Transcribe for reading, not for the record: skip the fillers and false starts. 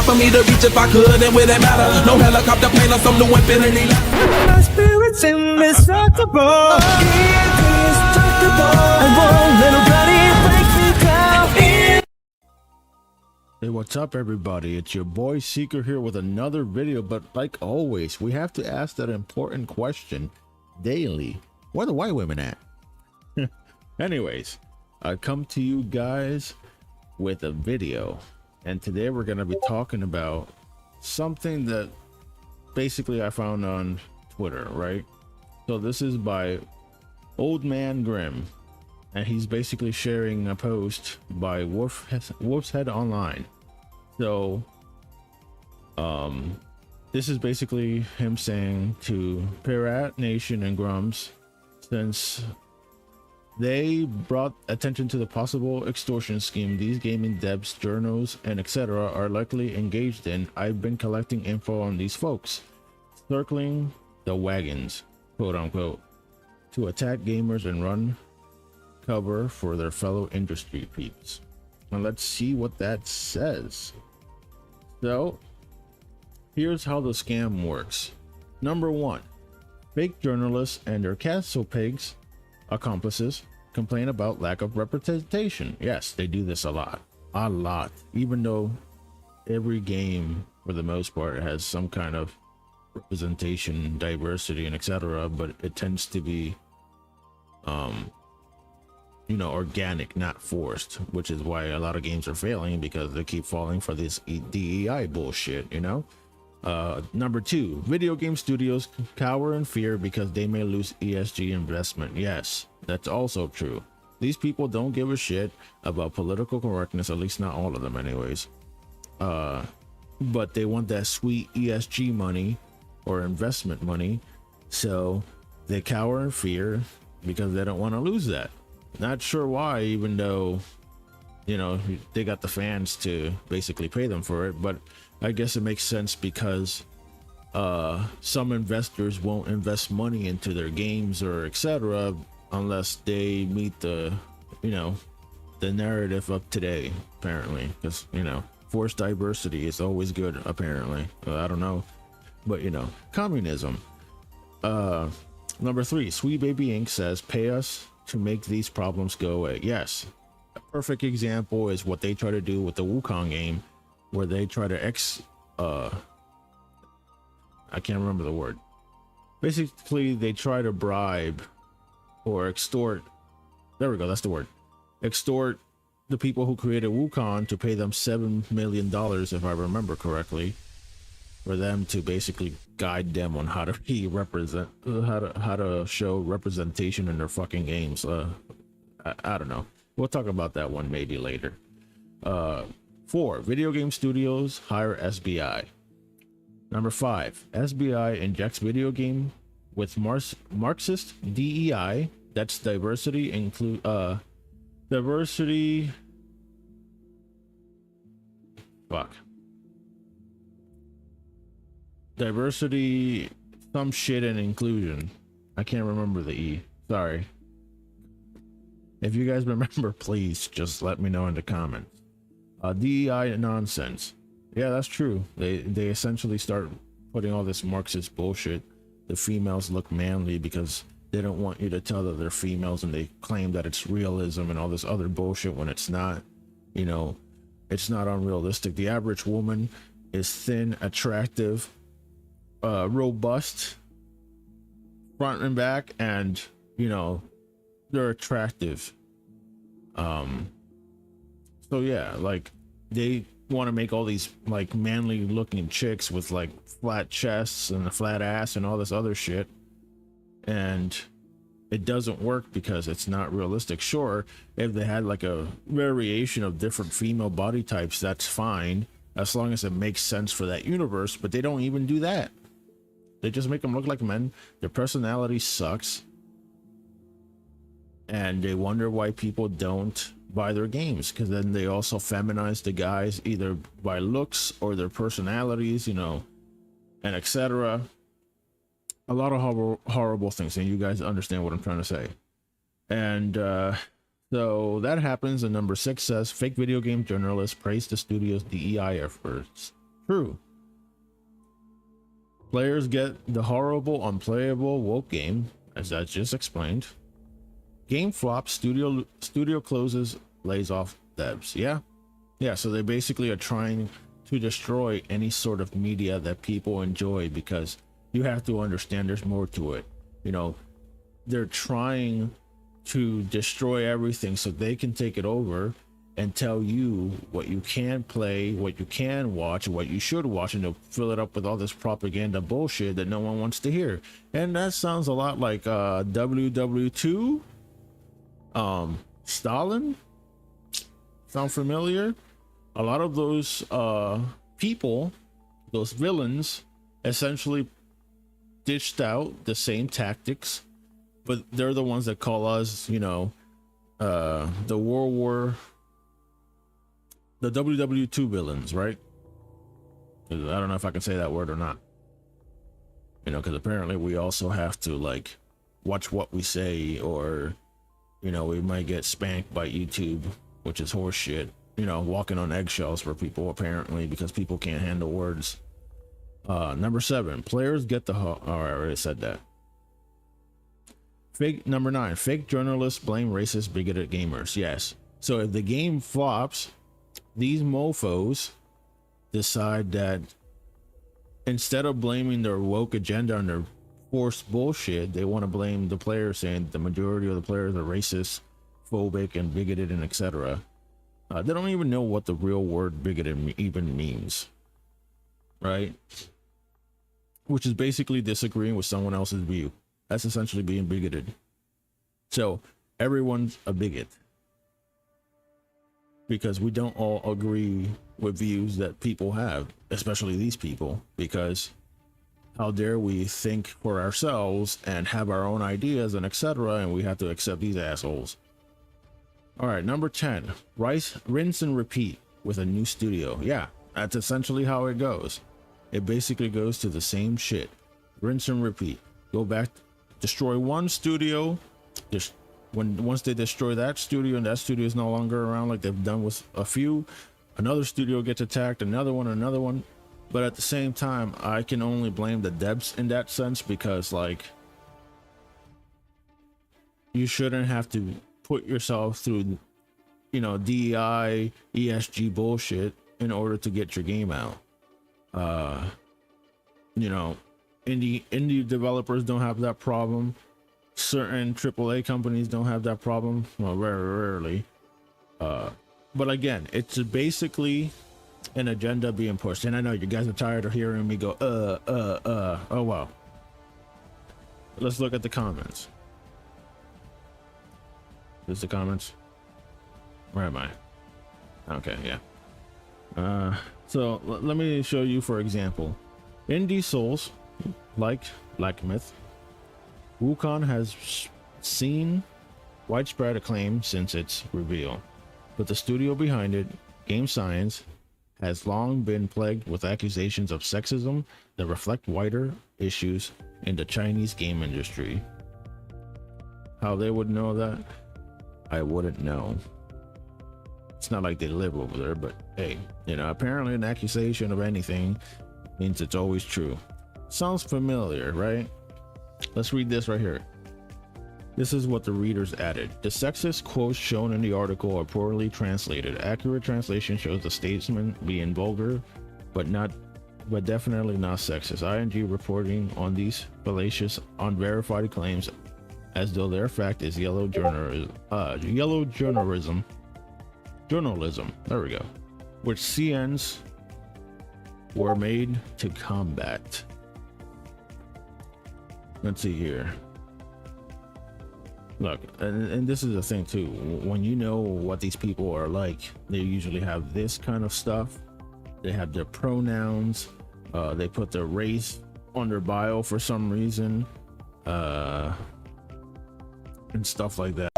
for me to reach if I could, and will it matter? No helicopter plane or some new infinity ladder. My spirit's indestructible, indestructible. I won't let nobody break me down. Hey, what's up everybody? It's your boy Seeker here with another video, but like always, we have to ask that important question daily. Where the white women at? Anyways, I come to you guys with a video, and today we're going to be talking about something that basically I found on Twitter, right? So this is by Old Man Grim, and he's basically sharing a post by Wolf's Head Online. So this is basically him saying to Pirat Nation and Grums, since they brought attention to the possible extortion scheme these gaming devs, journals, and etc. are likely engaged in, I've been collecting info on these folks, circling the wagons, quote unquote, to attack gamers and run cover for their fellow industry peeps. And let's see what that says. So here's how the scam works. Number one, fake journalists and their castle pigs accomplices complain about lack of representation. Yes, they do this a lot, even though every game for the most part has some kind of representation, diversity, and etc., but it tends to be you know, organic, not forced, which is why a lot of games are failing, because they keep falling for this DEI bullshit, you know. Number two, video game studios cower in fear because they may lose ESG investment. Yes, that's also true. These people don't give a shit about political correctness, at least not all of them anyways. But they want that sweet ESG money or investment money, so they cower in fear because they don't want to lose that. Not sure why, even though, you know, they got the fans to basically pay them for it, but I guess it makes sense because some investors won't invest money into their games or etc. unless they meet the, you know, the narrative of today, apparently, because, you know, forced diversity is always good, apparently. I don't know, but, you know, communism. Number three, Sweet Baby Inc. says, pay us to make these problems go away. Yes, a perfect example is what they try to do with the Wukong game, where they try to I can't remember the word. Basically, they try to bribe or extort. There we go, that's the word. Extort the people who created Wukong to pay them $7 million, if I remember correctly, for them to basically guide them on how to be how to show representation in their fucking games. I don't know. We'll talk about that one maybe later. 4, video game studios hire SBI. Number 5, SBI injects video game with Marxist DEI. That's diversity diversity some shit and inclusion. I can't remember the E, sorry. If you guys remember, please just let me know in the comments. DEI nonsense. Yeah, that's true. They essentially start putting all this Marxist bullshit. The females look manly because they don't want you to tell that they're females, and they claim that it's realism and all this other bullshit when it's not. You know, it's not unrealistic. The average woman is thin, attractive, robust front and back, and you know, they're attractive. So yeah, like they want to make all these like manly looking chicks with like flat chests and a flat ass and all this other shit, and it doesn't work because it's not realistic. Sure, if they had like a variation of different female body types, that's fine, as long as it makes sense for that universe, but they don't even do that. They just make them look like men. Their personality sucks, and they wonder why people don't buy their games, because then they also feminize the guys either by looks or their personalities, you know, and etc. A lot of horrible things, and you guys understand what I'm trying to say. And so that happens. And number 6 says, fake video game journalists praise the studio's DEI efforts. True. Players get the horrible, unplayable woke game, as I just explained. Game flops, studio closes, lays off devs. Yeah. So they basically are trying to destroy any sort of media that people enjoy, because you have to understand there's more to it. You know, they're trying to destroy everything so they can take it over and tell you what you can play, what you can watch, what you should watch, and they'll fill it up with all this propaganda bullshit that no one wants to hear. And that sounds a lot like WW2, Stalin. Sound familiar? A lot of those people, those villains, essentially dished out the same tactics, but they're the ones that call us, you know, the WW2 villains, right? I don't know if I can say that word or not, you know, because apparently we also have to like watch what we say, or you know, we might get spanked by YouTube, which is horseshit. You know, walking on eggshells for people apparently, because people can't handle words. Number 7, players get the I already said that. Number 9, fake journalists blame racist, bigoted gamers. Yes. So if the game flops, these mofos decide that instead of blaming their woke agenda and their forced bullshit, they want to blame the players, saying the majority of the players are racist, phobic, and bigoted, and etc. They don't even know what the real word bigoted even means, right? Which is basically disagreeing with someone else's view. That's essentially being bigoted. So everyone's a bigot, because we don't all agree with views that people have, especially these people, because how dare we think for ourselves and have our own ideas and etc., and we have to accept these assholes. All right, number 10, rinse and repeat with a new studio. Yeah, that's essentially how it goes. It basically goes to the same shit. Rinse and repeat. Go back, destroy one studio. Just once they destroy that studio and that studio is no longer around, like they've done with a few, another studio gets attacked, another one. But at the same time, I can only blame the devs in that sense, because like, you shouldn't have to put yourself through, you know, DEI, ESG bullshit in order to get your game out. You know, indie developers don't have that problem. Certain AAA companies don't have that problem. Well, very rarely. But again, it's basically an agenda being pushed. And I know you guys are tired of hearing me go, oh wow. Let's look at the comments. There's the comments. Where am I? Okay, yeah. So let me show you, for example, Indie Souls, like Black Myth, Wukong has seen widespread acclaim since its reveal, but the studio behind it, Game Science, has long been plagued with accusations of sexism that reflect wider issues in the Chinese game industry. How they would know that, I wouldn't know. It's not like they live over there, but hey, you know, apparently an accusation of anything means it's always true. Sounds familiar, right? Let's read this right here. This is what the readers added. The sexist quotes shown in the article are poorly translated. Accurate translation shows the statement being vulgar, but definitely not sexist. ING reporting on these fallacious, unverified claims as though their fact is yellow journalism. There we go. Which CNs were made to combat. Let's see here. Look, and this is the thing too. When you know what these people are like, they usually have this kind of stuff. They have their pronouns. They put their race on their bio for some reason, and stuff like that.